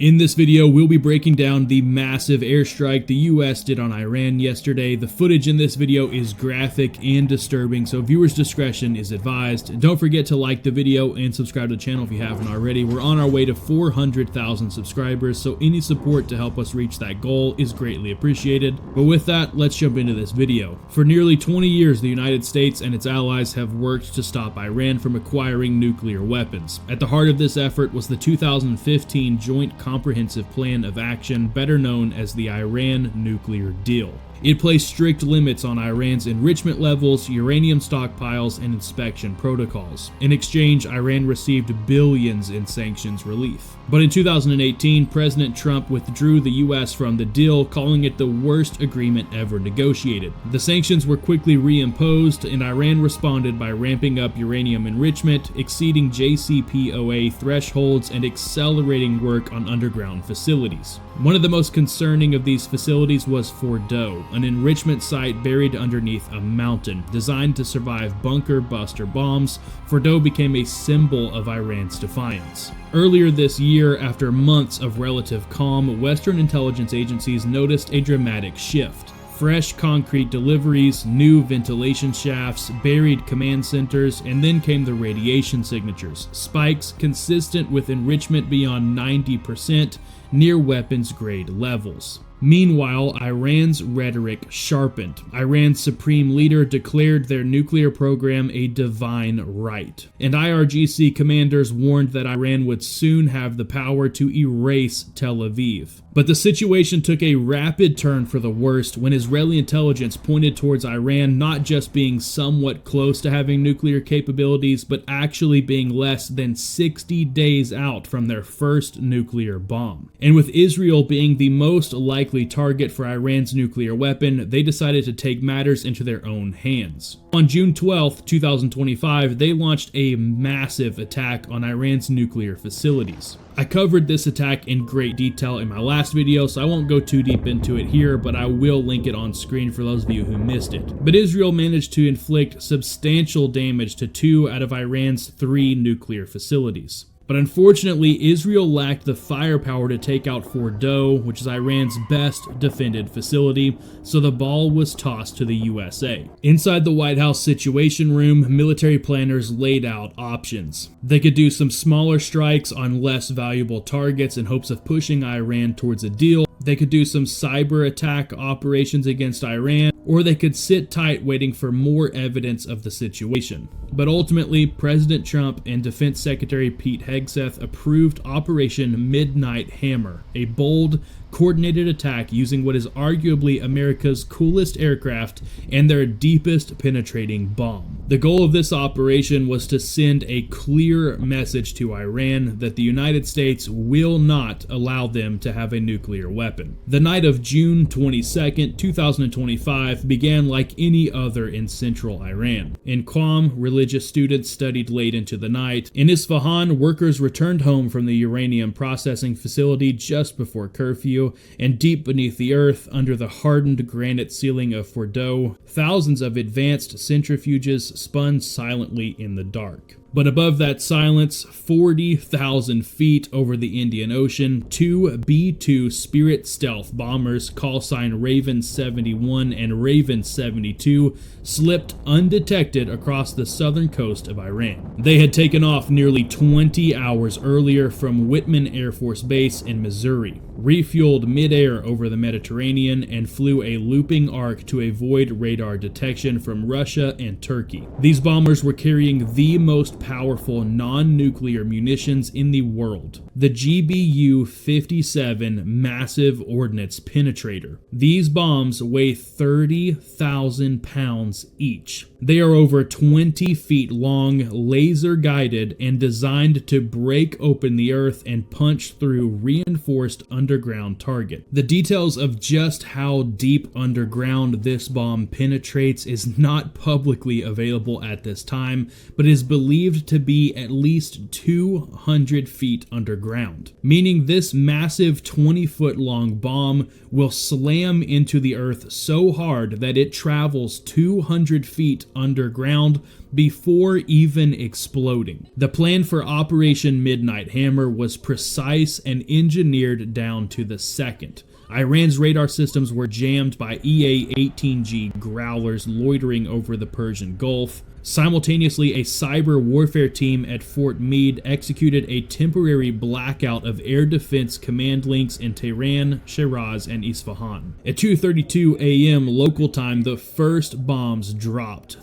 In this video, we'll be breaking down the massive airstrike the US did on Iran yesterday. The footage in this video is graphic and disturbing, so viewers' discretion is advised. And don't forget to like the video and subscribe to the channel if you haven't already. We're on our way to 400,000 subscribers, so any support to help us reach that goal is greatly appreciated. But with that, let's jump into this video. For nearly 20 years, the United States and its allies have worked to stop Iran from acquiring nuclear weapons. At the heart of this effort was the 2015 Joint Comprehensive Plan of Action, better known as the Iran Nuclear Deal. It placed strict limits on Iran's enrichment levels, uranium stockpiles, and inspection protocols. In exchange, Iran received billions in sanctions relief. But in 2018, President Trump withdrew the US from the deal, calling it the worst agreement ever negotiated. The sanctions were quickly reimposed, and Iran responded by ramping up uranium enrichment, exceeding JCPOA thresholds, and accelerating work on underground facilities. One of the most concerning of these facilities was Fordow, an enrichment site buried underneath a mountain. Designed to survive bunker buster bombs, Fordow became a symbol of Iran's defiance. Earlier this year, after months of relative calm, Western intelligence agencies noticed a dramatic shift. Fresh concrete deliveries, new ventilation shafts, buried command centers, and then came the radiation signatures. Spikes consistent with enrichment beyond 90%, near weapons-grade levels. Meanwhile, Iran's rhetoric sharpened. Iran's supreme leader declared their nuclear program a divine right. And IRGC commanders warned that Iran would soon have the power to erase Tel Aviv. But the situation took a rapid turn for the worst when Israeli intelligence pointed towards Iran not just being somewhat close to having nuclear capabilities, but actually being less than 60 days out from their first nuclear bomb. And with Israel being the most likely target for Iran's nuclear weapon, they decided to take matters into their own hands. On June 12, 2025, they launched a massive attack on Iran's nuclear facilities. I covered this attack in great detail in my last video, so I won't go too deep into it here, but I will link it on screen for those of you who missed it. But Israel managed to inflict substantial damage to 2 out of Iran's 3 nuclear facilities. But unfortunately, Israel lacked the firepower to take out Fordow, which is Iran's best defended facility, so the ball was tossed to the USA. Inside the White House Situation Room, military planners laid out options. They could do some smaller strikes on less valuable targets in hopes of pushing Iran towards a deal. They could do some cyber attack operations against Iran, or they could sit tight waiting for more evidence of the situation. But ultimately, President Trump and Defense Secretary Pete Hegseth approved Operation Midnight Hammer, a bold, coordinated attack using what is arguably America's coolest aircraft and their deepest penetrating bomb. The goal of this operation was to send a clear message to Iran that the United States will not allow them to have a nuclear weapon. The night of June 22, 2025 began like any other in central Iran. In Qom, religious students studied late into the night. In Isfahan, workers returned home from the uranium processing facility just before curfew, and deep beneath the earth, under the hardened granite ceiling of Fordow, thousands of advanced centrifuges spun silently in the dark. But above that silence, 40,000 feet over the Indian Ocean, 2 B-2 Spirit stealth bombers, callsign Raven 71 and Raven 72, slipped undetected across the southern coast of Iran. They had taken off nearly 20 hours earlier from Whitman Air Force Base in Missouri, refueled midair over the Mediterranean, and flew a looping arc to avoid radar detection from Russia and Turkey. These bombers were carrying the most powerful non-nuclear munitions in the world, the GBU-57 Massive Ordnance Penetrator. These bombs weigh 30,000 pounds each. They are over 20 feet long, laser-guided, and designed to break open the earth and punch through reinforced underground target. The details of just how deep underground this bomb penetrates is not publicly available at this time, but is believed believed to be at least 200 feet underground, meaning this massive 20-foot long bomb will slam into the earth so hard that it travels 200 feet underground before even exploding. The plan for Operation Midnight Hammer was precise and engineered down to the second. Iran's radar systems were jammed by EA-18G Growlers loitering over the Persian Gulf. Simultaneously, a cyber warfare team at Fort Meade executed a temporary blackout of air defense command links in Tehran, Shiraz, and Isfahan. At 2:32 a.m. local time, the first bombs dropped.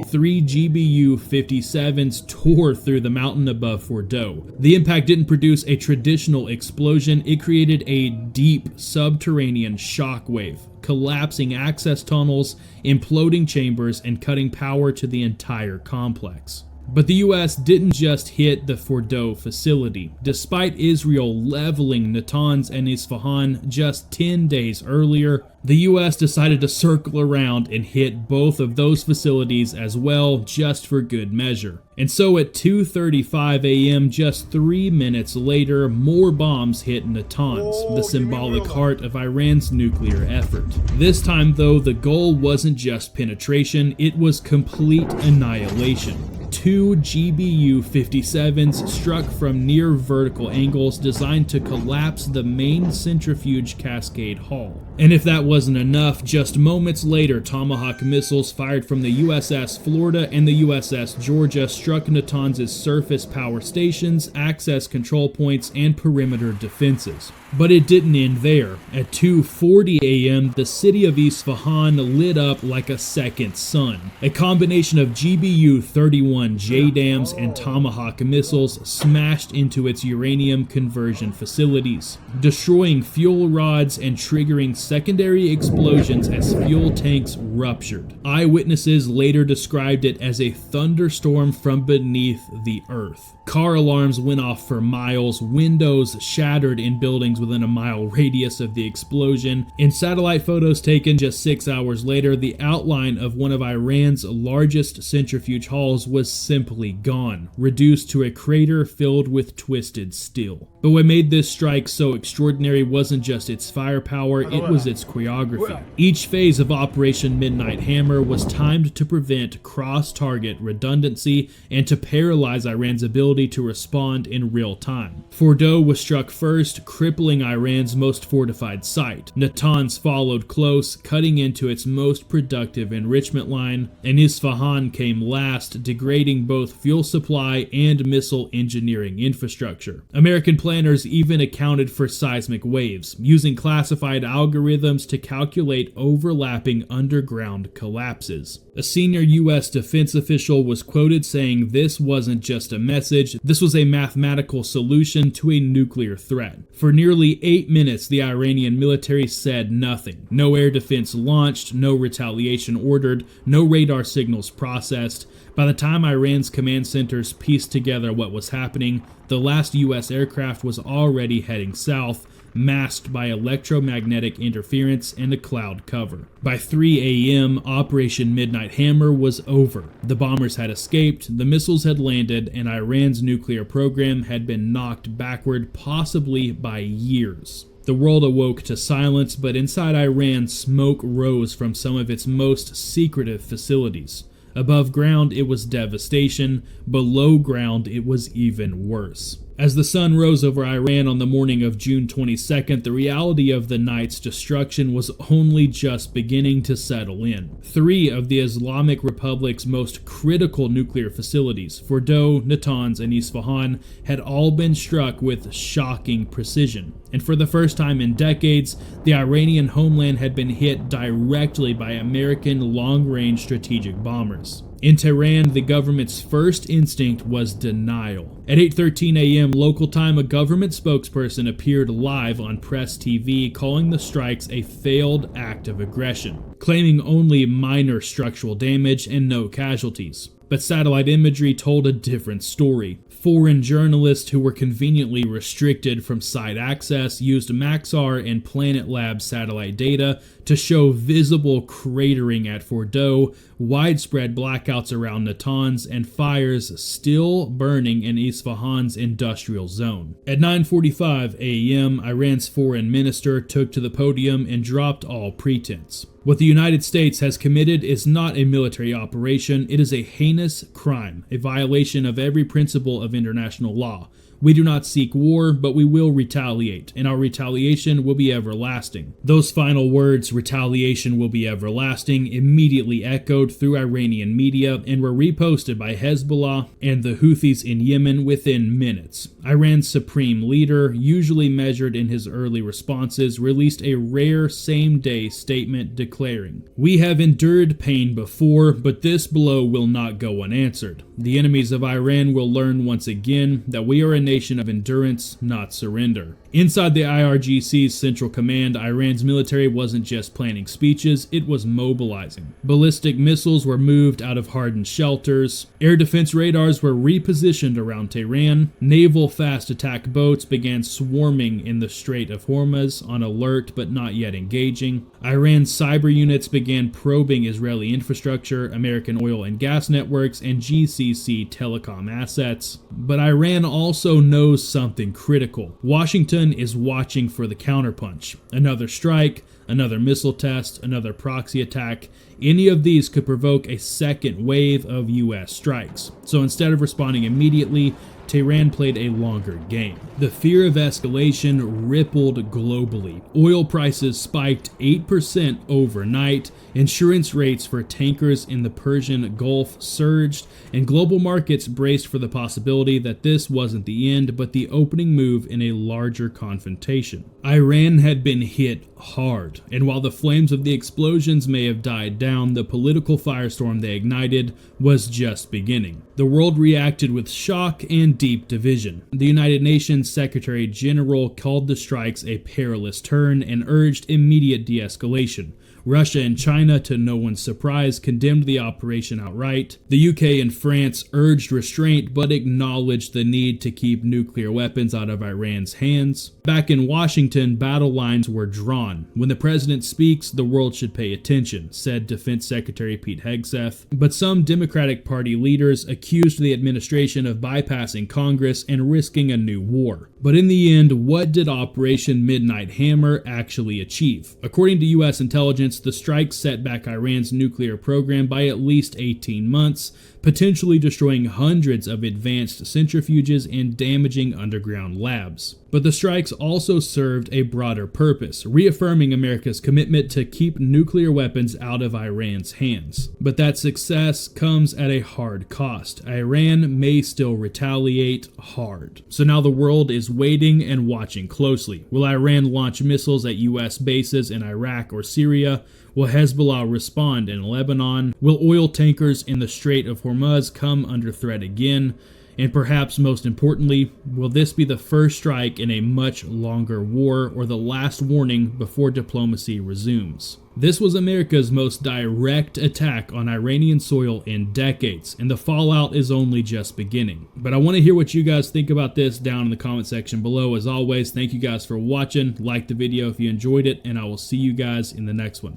3 GBU-57s tore through the mountain above Fordow. The impact didn't produce a traditional explosion, it created a deep subterranean shockwave, collapsing access tunnels, imploding chambers, and cutting power to the entire complex. But the US didn't just hit the Fordow facility. Despite Israel leveling Natanz and Isfahan just 10 days earlier, the US decided to circle around and hit both of those facilities as well, just for good measure. And so at 2:35 a.m., just 3 minutes later, more bombs hit Natanz, the symbolic heart of Iran's nuclear effort. This time though, the goal wasn't just penetration, it was complete annihilation. 2 GBU-57s struck from near vertical angles designed to collapse the main centrifuge cascade hall. And if that wasn't enough, just moments later, Tomahawk missiles fired from the USS Florida and the USS Georgia struck Natanz's surface power stations, access control points, and perimeter defenses. But it didn't end there. At 2:40 a.m., the city of Isfahan lit up like a second sun. A combination of GBU-31 JDAMs and Tomahawk missiles smashed into its uranium conversion facilities, destroying fuel rods and triggering secondary explosions as fuel tanks ruptured. Eyewitnesses later described it as a thunderstorm from beneath the earth. Car alarms went off for miles, windows shattered in buildings within a mile radius of the explosion. In satellite photos taken just 6 hours later, the outline of one of Iran's largest centrifuge halls was simply gone, reduced to a crater filled with twisted steel. But what made this strike so extraordinary wasn't just its firepower, it was its choreography. Each phase of Operation Midnight Hammer was timed to prevent cross-target redundancy and to paralyze Iran's ability to respond in real time. Fordow was struck first, crippling Iran's most fortified site. Natanz followed close, cutting into its most productive enrichment line, and Isfahan came last, degrading both fuel supply and missile engineering infrastructure. American planners even accounted for seismic waves, using classified algorithms to calculate overlapping underground collapses. A senior US defense official was quoted saying this wasn't just a message, this was a mathematical solution to a nuclear threat. For nearly 8 minutes, the Iranian military said nothing. No air defense launched, no retaliation ordered, no radar signals processed. By the time Iran's command centers pieced together what was happening, the last US aircraft was already heading south, masked by electromagnetic interference and a cloud cover. By 3 a.m., Operation Midnight Hammer was over. The bombers had escaped, the missiles had landed, and Iran's nuclear program had been knocked backward, possibly by years. The world awoke to silence, but inside Iran, smoke rose from some of its most secretive facilities. Above ground, it was devastation. Below ground, it was even worse. As the sun rose over Iran on the morning of June 22nd, the reality of the night's destruction was only just beginning to settle in. 3 of the Islamic Republic's most critical nuclear facilities, Fordow, Natanz, and Isfahan, had all been struck with shocking precision. And for the first time in decades, the Iranian homeland had been hit directly by American long-range strategic bombers. In Tehran, the government's first instinct was denial. At 8:13 a.m. local time, a government spokesperson appeared live on Press TV calling the strikes a failed act of aggression, claiming only minor structural damage and no casualties. But satellite imagery told a different story. Foreign journalists who were conveniently restricted from site access used Maxar and Planet Labs satellite data to show visible cratering at Fordow, widespread blackouts around Natanz, and fires still burning in Isfahan's industrial zone. At 9:45 a.m., Iran's foreign minister took to the podium and dropped all pretense. What the United States has committed is not a military operation, it is a heinous crime, a violation of every principle of international law. We do not seek war, but we will retaliate, and our retaliation will be everlasting. Those final words, retaliation will be everlasting, immediately echoed through Iranian media and were reposted by Hezbollah and the Houthis in Yemen within minutes. Iran's supreme leader, usually measured in his early responses, released a rare same-day statement declaring, "We have endured pain before, but this blow will not go unanswered. The enemies of Iran will learn once again that we are a nation of endurance, not surrender." Inside the IRGC's Central Command, Iran's military wasn't just planning speeches, it was mobilizing. Ballistic missiles were moved out of hardened shelters, air defense radars were repositioned around Tehran, naval fast attack boats began swarming in the Strait of Hormuz, on alert but not yet engaging. Iran's cyber units began probing Israeli infrastructure, American oil and gas networks, and GCC telecom assets. But Iran also knows something critical. Washington is watching for the counterpunch. Another strike, another missile test, another proxy attack. Any of these could provoke a second wave of US strikes. So instead of responding immediately, Tehran played a longer game. The fear of escalation rippled globally. Oil prices spiked 8% overnight, insurance rates for tankers in the Persian Gulf surged, and global markets braced for the possibility that this wasn't the end, but the opening move in a larger confrontation. Iran had been hit hard, and while the flames of the explosions may have died down, the political firestorm they ignited was just beginning. The world reacted with shock and deep division. The United Nations Secretary General called the strikes a perilous turn and urged immediate de-escalation. Russia and China, to no one's surprise, condemned the operation outright. The UK and France urged restraint but acknowledged the need to keep nuclear weapons out of Iran's hands. Back in Washington, battle lines were drawn. When the president speaks, the world should pay attention, said Defense Secretary Pete Hegseth. But some Democratic Party leaders accused the administration of bypassing Congress and risking a new war. But in the end, what did Operation Midnight Hammer actually achieve? According to US intelligence, the strikes set back Iran's nuclear program by at least 18 months, potentially destroying hundreds of advanced centrifuges and damaging underground labs. But the strikes also served a broader purpose, reaffirming America's commitment to keep nuclear weapons out of Iran's hands. But that success comes at a hard cost. Iran may still retaliate hard. So now the world is waiting and watching closely. Will Iran launch missiles at US bases in Iraq or Syria? Will Hezbollah respond in Lebanon? Will oil tankers in the Strait of Hormuz come under threat again? And perhaps most importantly, will this be the first strike in a much longer war or the last warning before diplomacy resumes? This was America's most direct attack on Iranian soil in decades, and the fallout is only just beginning. But I want to hear what you guys think about this down in the comment section below. As always, thank you guys for watching. Like the video if you enjoyed it, and I will see you guys in the next one.